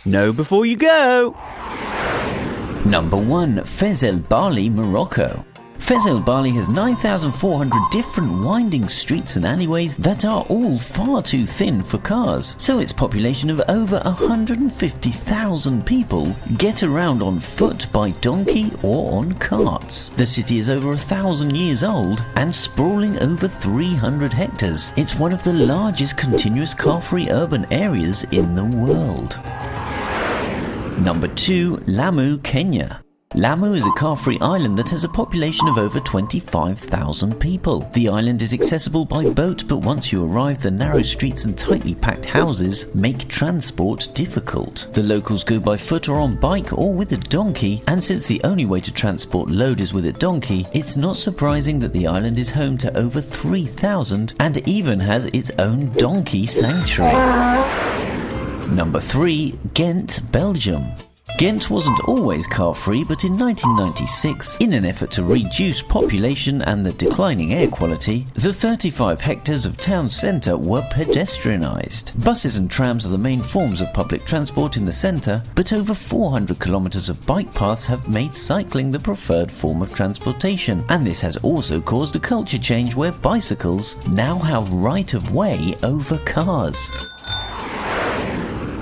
Know before you go! Number 1. Fes el Bali, Morocco. Fes el Bali has 9,400 different winding streets and alleyways that are all far too thin for cars, so its population of over 150,000 people get around on foot, by donkey or on carts. The city is over 1,000 years old and sprawling over 300 hectares. It's one of the largest continuous car-free urban areas in the world. Number 2. Lamu, Kenya. Lamu is a car-free island that has a population of over 25,000 people. The island is accessible by boat, but once you arrive, the narrow streets and tightly packed houses make transport difficult. The locals go by foot or on bike or with a donkey, and since the only way to transport load is with a donkey, it's not surprising that the island is home to over 3,000 and even has its own donkey sanctuary. Number 3. Ghent, Belgium. Ghent wasn't always car-free, but in 1996, in an effort to reduce population and the declining air quality, the 35 hectares of town centre were pedestrianised. Buses and trams are the main forms of public transport in the centre, but over 400 kilometres of bike paths have made cycling the preferred form of transportation, and this has also caused a culture change where bicycles now have right-of-way over cars.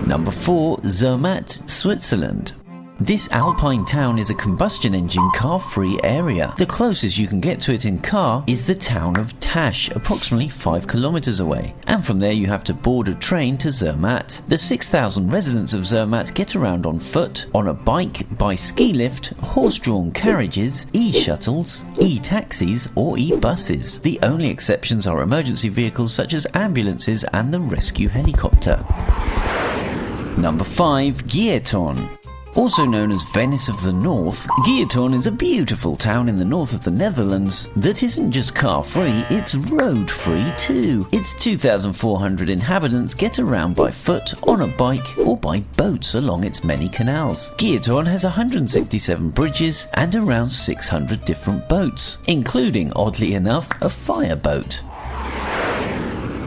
Number 4. Zermatt, Switzerland. This alpine town is a combustion engine car-free area. The closest you can get to it in car is the town of Täsch, approximately 5 kilometers away. And from there you have to board a train to Zermatt. The 6,000 residents of Zermatt get around on foot, on a bike, by ski lift, horse-drawn carriages, e-shuttles, e-taxis or e-buses. The only exceptions are emergency vehicles such as ambulances and the rescue helicopter. Number 5. Giethoorn. Also known as Venice of the North, Giethoorn is a beautiful town in the north of the Netherlands that isn't just car-free, it's road-free too. Its 2,400 inhabitants get around by foot, on a bike or by boats along its many canals. Giethoorn has 167 bridges and around 600 different boats, including, oddly enough, a fireboat.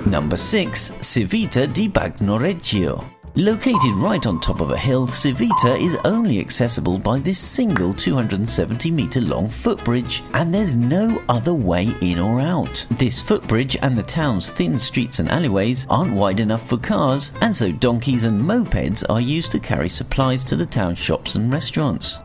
Number 6. Civita di Bagnoregio. Located right on top of a hill, Civita is only accessible by this single 270-metre long footbridge, and there's no other way in or out. This footbridge and the town's thin streets and alleyways aren't wide enough for cars, and so donkeys and mopeds are used to carry supplies to the town shops and restaurants.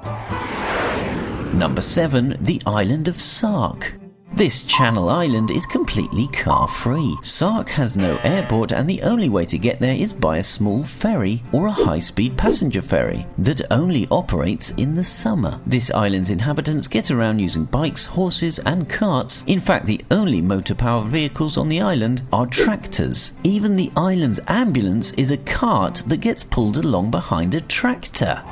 Number 7. The island of Sark. This Channel island is completely car-free. Sark has no airport, and the only way to get there is by a small ferry or a high-speed passenger ferry that only operates in the summer. This island's inhabitants get around using bikes, horses and carts. In fact, the only motor-powered vehicles on the island are tractors. Even the island's ambulance is a cart that gets pulled along behind a tractor.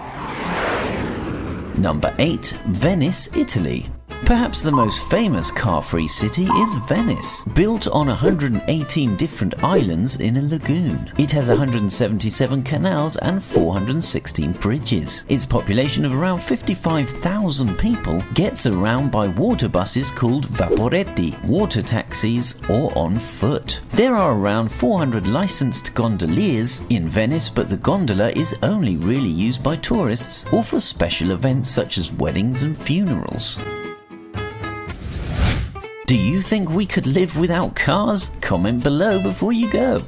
Number 8. Venice, Italy. Perhaps the most famous car-free city is Venice, built on 118 different islands in a lagoon. It has 177 canals and 416 bridges. Its population of around 55,000 people gets around by water buses called vaporetti, water taxis or on foot. There are around 400 licensed gondoliers in Venice, but the gondola is only really used by tourists or for special events such as weddings and funerals. Do you think we could live without cars? Comment below before you go.